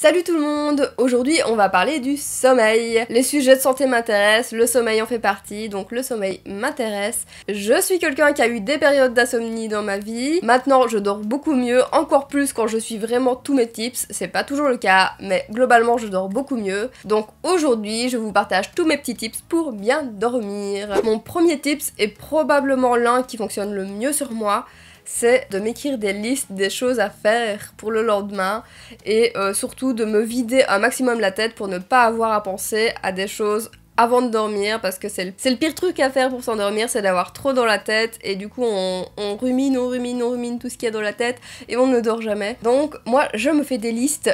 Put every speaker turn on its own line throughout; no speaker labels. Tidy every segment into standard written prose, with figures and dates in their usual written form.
Salut tout le monde! Aujourd'hui on va parler du sommeil. Les sujets de santé m'intéressent, le sommeil en fait partie, donc le sommeil m'intéresse. Je suis quelqu'un qui a eu des périodes d'insomnie dans ma vie. Maintenant je dors beaucoup mieux, encore plus quand je suis vraiment tous mes tips. C'est pas toujours le cas, mais globalement je dors beaucoup mieux. Donc aujourd'hui je vous partage tous mes petits tips pour bien dormir. Mon premier tips est probablement l'un qui fonctionne le mieux sur moi. C'est de m'écrire des listes des choses à faire pour le lendemain et surtout de me vider un maximum la tête pour ne pas avoir à penser à des choses avant de dormir, parce que c'est le pire truc à faire pour s'endormir, c'est d'avoir trop dans la tête et du coup on rumine tout ce qu'il y a dans la tête et on ne dort jamais. Donc moi je me fais des listes,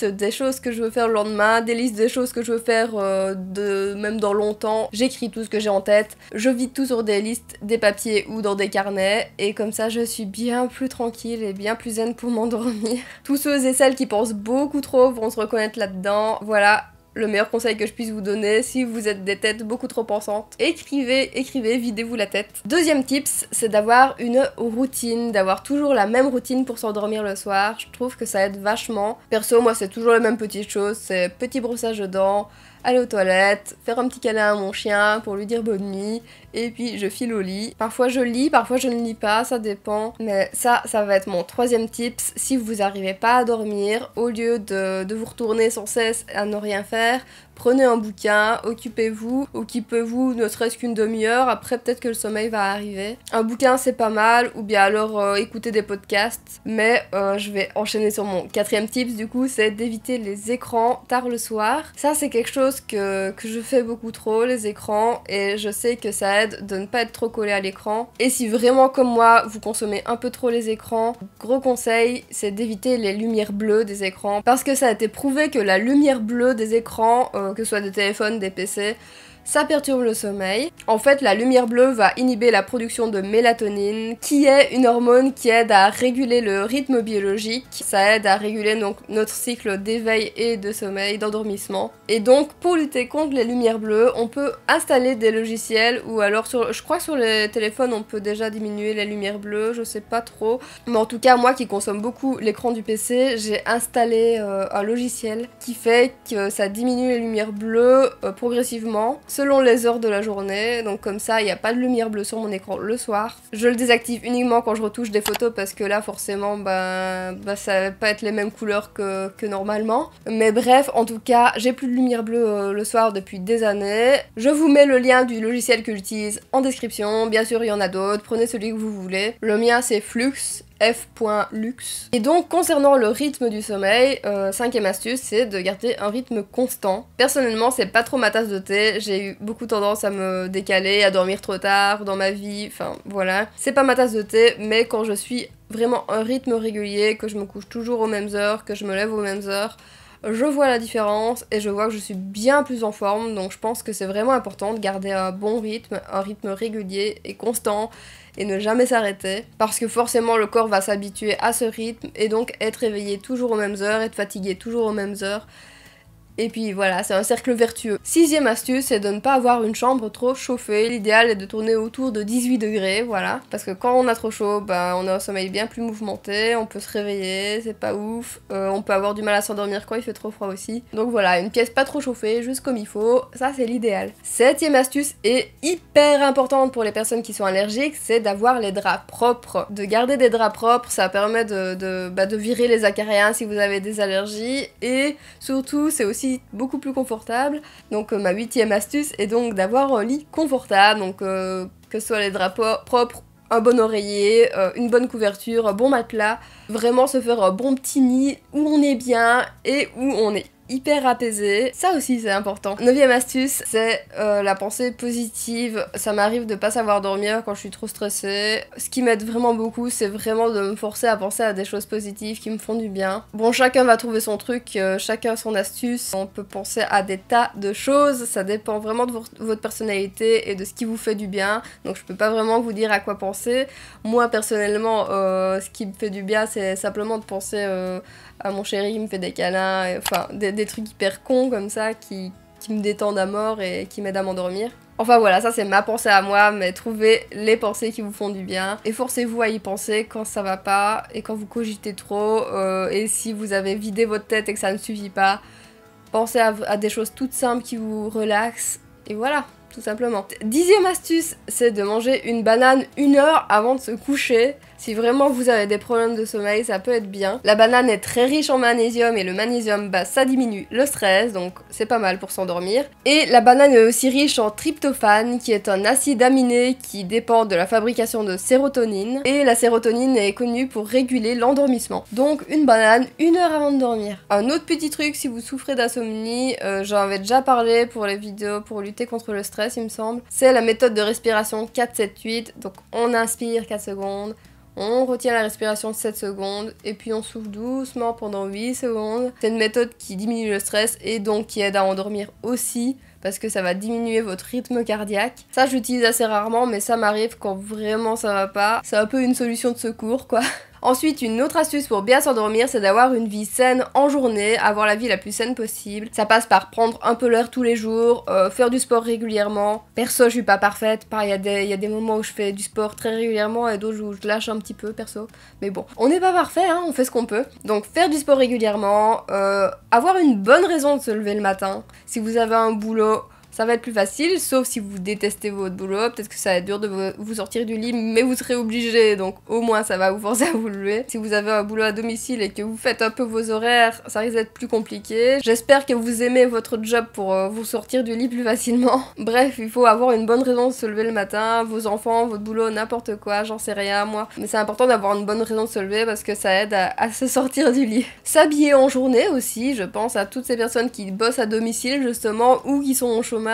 des choses que je veux faire le lendemain, des listes des choses que je veux faire même dans longtemps. J'écris tout ce que j'ai en tête, je vide tout sur des listes, des papiers ou dans des carnets et comme ça je suis bien plus tranquille et bien plus zen pour m'endormir. Tous ceux et celles qui pensent beaucoup trop vont se reconnaître là-dedans. Voilà le meilleur conseil que je puisse vous donner si vous êtes des têtes beaucoup trop pensantes. Écrivez, videz-vous la tête. Deuxième tips, c'est d'avoir une routine, d'avoir toujours la même routine pour s'endormir le soir. Je trouve que ça aide vachement. Perso, moi c'est toujours les mêmes petites choses, c'est petit brossage de dents, aller aux toilettes, faire un petit câlin à mon chien pour lui dire bonne nuit, et puis je file au lit. Parfois je lis, parfois je ne lis pas, ça dépend. Mais ça va être mon troisième tips. Si vous n'arrivez pas à dormir, au lieu de vous retourner sans cesse à ne rien faire, prenez un bouquin, occupez-vous ne serait-ce qu'une demi-heure, après peut-être que le sommeil va arriver. Un bouquin c'est pas mal, ou bien alors écouter des podcasts, mais je vais enchaîner sur mon quatrième tips du coup, c'est d'éviter les écrans tard le soir. Ça c'est quelque chose que je fais beaucoup trop, les écrans, et je sais que ça aide de ne pas être trop collé à l'écran. Et si vraiment comme moi, vous consommez un peu trop les écrans, gros conseil, c'est d'éviter les lumières bleues des écrans, parce que ça a été prouvé que la lumière bleue des écrans, que ce soit des téléphones, des PC, ça perturbe le sommeil. En fait, la lumière bleue va inhiber la production de mélatonine, qui est une hormone qui aide à réguler le rythme biologique. Ça aide à réguler donc notre cycle d'éveil et de sommeil, d'endormissement. Et donc, pour lutter contre les lumières bleues, on peut installer des logiciels, ou alors je crois que sur les téléphones, on peut déjà diminuer les lumières bleues, je sais pas trop. Mais en tout cas, moi qui consomme beaucoup l'écran du PC, j'ai installé un logiciel qui fait que ça diminue les lumières bleues progressivement, selon les heures de la journée, donc comme ça il n'y a pas de lumière bleue sur mon écran le soir. Je le désactive uniquement quand je retouche des photos parce que là forcément ça va pas être les mêmes couleurs que normalement. Mais bref, en tout cas, j'ai plus de lumière bleue le soir depuis des années. Je vous mets le lien du logiciel que j'utilise en description, bien sûr il y en a d'autres, prenez celui que vous voulez. Le mien c'est Flux, f.lux. Et donc concernant le rythme du sommeil, cinquième astuce, c'est de garder un rythme constant. Personnellement c'est pas trop ma tasse de thé, j'ai eu beaucoup tendance à me décaler, à dormir trop tard dans ma vie, enfin voilà. C'est pas ma tasse de thé, mais quand je suis vraiment un rythme régulier, que je me couche toujours aux mêmes heures, que je me lève aux mêmes heures, je vois la différence et je vois que je suis bien plus en forme, donc je pense que c'est vraiment important de garder un bon rythme, un rythme régulier et constant et ne jamais s'arrêter, parce que forcément le corps va s'habituer à ce rythme et donc être réveillé toujours aux mêmes heures, être fatigué toujours aux mêmes heures. Et puis voilà, c'est un cercle vertueux. Sixième astuce, c'est de ne pas avoir une chambre trop chauffée. L'idéal est de tourner autour de 18 degrés, voilà. Parce que quand on a trop chaud, on a un sommeil bien plus mouvementé, on peut se réveiller, c'est pas ouf. On peut avoir du mal à s'endormir quand il fait trop froid aussi. Donc voilà, une pièce pas trop chauffée, juste comme il faut, ça c'est l'idéal. Septième astuce est hyper importante pour les personnes qui sont allergiques, c'est d'avoir les draps propres. De garder des draps propres, ça permet de virer les acariens si vous avez des allergies. Et surtout, c'est aussi beaucoup plus confortable. Donc ma huitième astuce est donc d'avoir un lit confortable, donc que ce soit les draps propres, un bon oreiller, une bonne couverture, un bon matelas, vraiment se faire un bon petit nid où on est bien et où on est hyper apaisé, ça aussi c'est important. Neuvième astuce, c'est la pensée positive. Ça m'arrive de pas savoir dormir quand je suis trop stressée. Ce qui m'aide vraiment beaucoup, c'est vraiment de me forcer à penser à des choses positives qui me font du bien. Bon, chacun va trouver son truc, chacun son astuce. On peut penser à des tas de choses, ça dépend vraiment de votre personnalité et de ce qui vous fait du bien. Donc je peux pas vraiment vous dire à quoi penser. Moi personnellement, ce qui me fait du bien, c'est simplement de penser à mon chéri qui me fait des câlins, enfin des trucs hyper cons comme ça qui me détendent à mort et qui m'aident à m'endormir. Enfin voilà, ça c'est ma pensée à moi, mais trouvez les pensées qui vous font du bien et forcez-vous à y penser quand ça va pas et quand vous cogitez trop et si vous avez vidé votre tête et que ça ne suffit pas, pensez à des choses toutes simples qui vous relaxent et voilà, tout simplement. 10e astuce, c'est de manger une banane 1 heure avant de se coucher. Si vraiment vous avez des problèmes de sommeil, ça peut être bien. La banane est très riche en magnésium et le magnésium, bah, ça diminue le stress, donc c'est pas mal pour s'endormir. Et la banane est aussi riche en tryptophane, qui est un acide aminé qui dépend de la fabrication de sérotonine. Et la sérotonine est connue pour réguler l'endormissement. Donc une banane 1 heure avant de dormir. Un autre petit truc, si vous souffrez d'insomnie, j'en avais déjà parlé pour les vidéos pour lutter contre le stress, il me semble. C'est la méthode de respiration 4-7-8. Donc on inspire 4 secondes. On retient la respiration 7 secondes et puis on souffle doucement pendant 8 secondes. C'est une méthode qui diminue le stress et donc qui aide à endormir aussi parce que ça va diminuer votre rythme cardiaque. Ça j'utilise assez rarement mais ça m'arrive quand vraiment ça va pas. C'est un peu une solution de secours quoi. Ensuite, une autre astuce pour bien s'endormir, c'est d'avoir une vie saine en journée, avoir la vie la plus saine possible. Ça passe par prendre un peu l'heure tous les jours, faire du sport régulièrement. Perso, je suis pas parfaite, il y a des moments où je fais du sport très régulièrement et d'autres où je lâche un petit peu, perso. Mais bon, on n'est pas parfait, hein, on fait ce qu'on peut. Donc faire du sport régulièrement, avoir une bonne raison de se lever le matin. Si vous avez un boulot, ça va être plus facile, sauf si vous détestez votre boulot, peut-être que ça va être dur de vous sortir du lit, mais vous serez obligé, donc au moins ça va vous forcer à vous lever. Si vous avez un boulot à domicile et que vous faites un peu vos horaires, ça risque d'être plus compliqué. J'espère que vous aimez votre job pour vous sortir du lit plus facilement. Bref, il faut avoir une bonne raison de se lever le matin, vos enfants, votre boulot, n'importe quoi, j'en sais rien moi. Mais c'est important d'avoir une bonne raison de se lever parce que ça aide à se sortir du lit. S'habiller en journée aussi, je pense à toutes ces personnes qui bossent à domicile justement ou qui sont au chômage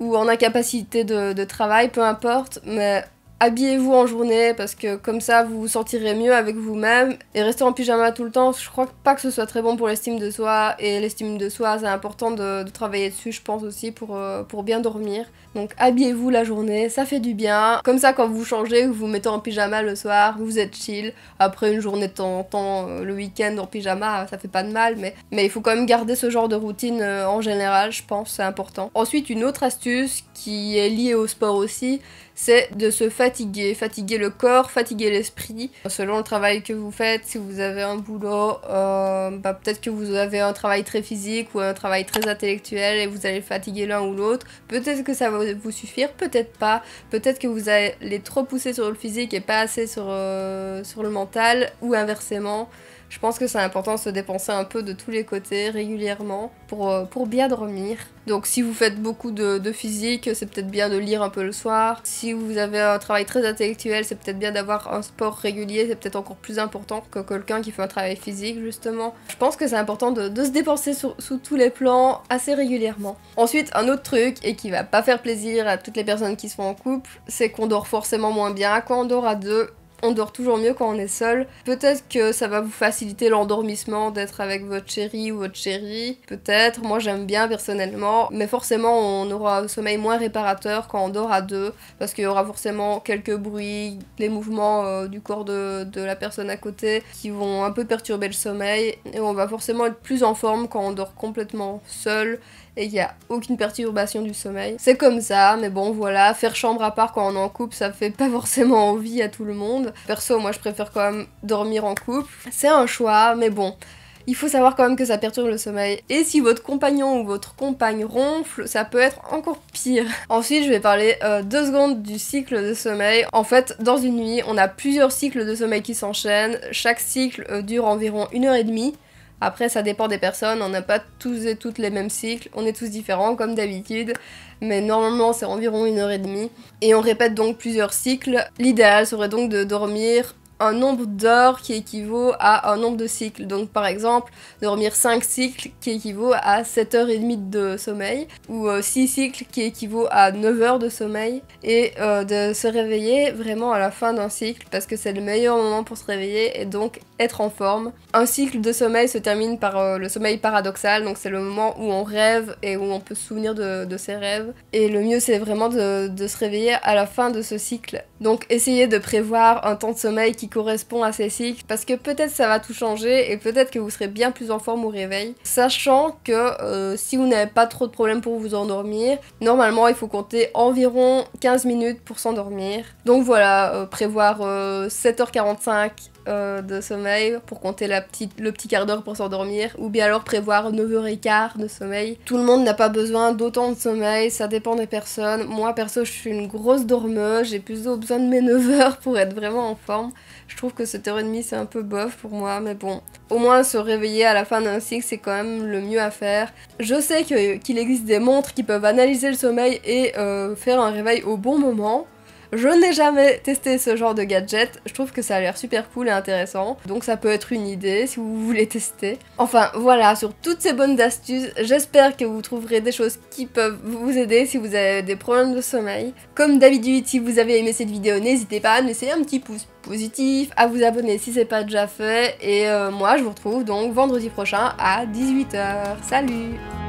ou en incapacité de travail, peu importe, mais habillez-vous en journée parce que comme ça vous vous sentirez mieux avec vous-même et rester en pyjama tout le temps, je crois pas que ce soit très bon pour l'estime de soi et l'estime de soi c'est important de travailler dessus je pense aussi pour bien dormir. Donc habillez-vous la journée, ça fait du bien. Comme ça quand vous changez, vous vous mettez en pyjama le soir, vous êtes chill. Après une journée de temps en temps, le week-end en pyjama, ça fait pas de mal mais il faut quand même garder ce genre de routine en général, je pense, c'est important. Ensuite une autre astuce qui est liée au sport aussi, c'est de se fatiguer le corps, fatiguer l'esprit. Selon le travail que vous faites, si vous avez un boulot, peut-être que vous avez un travail très physique ou un travail très intellectuel et vous allez fatiguer l'un ou l'autre. Peut-être que ça va vous suffire, peut-être pas. Peut-être que vous allez trop pousser sur le physique et pas assez sur le mental ou inversement. Je pense que c'est important de se dépenser un peu de tous les côtés régulièrement pour bien dormir. Donc si vous faites beaucoup de physique, c'est peut-être bien de lire un peu le soir. Si vous avez un travail très intellectuel, c'est peut-être bien d'avoir un sport régulier, c'est peut-être encore plus important que quelqu'un qui fait un travail physique justement. Je pense que c'est important de se dépenser sous tous les plans assez régulièrement. Ensuite, un autre truc, et qui va pas faire plaisir à toutes les personnes qui sont en couple, c'est qu'on dort forcément moins bien quand on dort à deux. On dort toujours mieux quand on est seul. Peut-être que ça va vous faciliter l'endormissement d'être avec votre chéri ou votre chérie. Peut-être, moi j'aime bien personnellement. Mais forcément on aura un sommeil moins réparateur quand on dort à deux. Parce qu'il y aura forcément quelques bruits, les mouvements du corps de la personne à côté qui vont un peu perturber le sommeil. Et on va forcément être plus en forme quand on dort complètement seul. Et il n'y a aucune perturbation du sommeil. C'est comme ça, mais bon voilà, faire chambre à part quand on est en couple, ça fait pas forcément envie à tout le monde. Perso, moi je préfère quand même dormir en couple. C'est un choix, mais bon, il faut savoir quand même que ça perturbe le sommeil. Et si votre compagnon ou votre compagne ronfle, ça peut être encore pire. Ensuite, je vais parler 2 secondes du cycle de sommeil. En fait, dans une nuit, on a plusieurs cycles de sommeil qui s'enchaînent. Chaque cycle dure environ 1 h 30. Après, ça dépend des personnes, on n'a pas tous et toutes les mêmes cycles, on est tous différents comme d'habitude, mais normalement c'est environ 1 h 30. Et on répète donc plusieurs cycles. L'idéal serait donc de dormir un nombre d'heures qui équivaut à un nombre de cycles. Donc par exemple, dormir 5 cycles qui équivaut à 7h30 de sommeil, ou 6 cycles qui équivaut à 9 heures de sommeil, et de se réveiller vraiment à la fin d'un cycle, parce que c'est le meilleur moment pour se réveiller et donc être en forme. Un cycle de sommeil se termine par le sommeil paradoxal, donc c'est le moment où on rêve et où on peut se souvenir de ses rêves. Et le mieux c'est vraiment de se réveiller à la fin de ce cycle. Donc essayez de prévoir un temps de sommeil qui correspond à ces cycles, parce que peut-être ça va tout changer et peut-être que vous serez bien plus en forme au réveil, sachant que si vous n'avez pas trop de problèmes pour vous endormir, normalement il faut compter environ 15 minutes pour s'endormir. Donc voilà, prévoir 7h45 de sommeil pour compter le petit quart d'heure pour s'endormir, ou bien alors prévoir 9h15 de sommeil. Tout le monde n'a pas besoin d'autant de sommeil, ça dépend des personnes. Moi perso je suis une grosse dormeuse, j'ai plutôt besoin de mes 9h pour être vraiment en forme. Je trouve que 7h30 c'est un peu bof pour moi, mais bon. Au moins se réveiller à la fin d'un cycle c'est quand même le mieux à faire. Je sais qu'il existe des montres qui peuvent analyser le sommeil et faire un réveil au bon moment. Je n'ai jamais testé ce genre de gadget, je trouve que ça a l'air super cool et intéressant, donc ça peut être une idée si vous voulez tester. Enfin voilà, sur toutes ces bonnes astuces, j'espère que vous trouverez des choses qui peuvent vous aider si vous avez des problèmes de sommeil. Comme d'habitude, si vous avez aimé cette vidéo, n'hésitez pas à me laisser un petit pouce positif, à vous abonner si c'est pas déjà fait, et moi je vous retrouve donc vendredi prochain à 18h. Salut!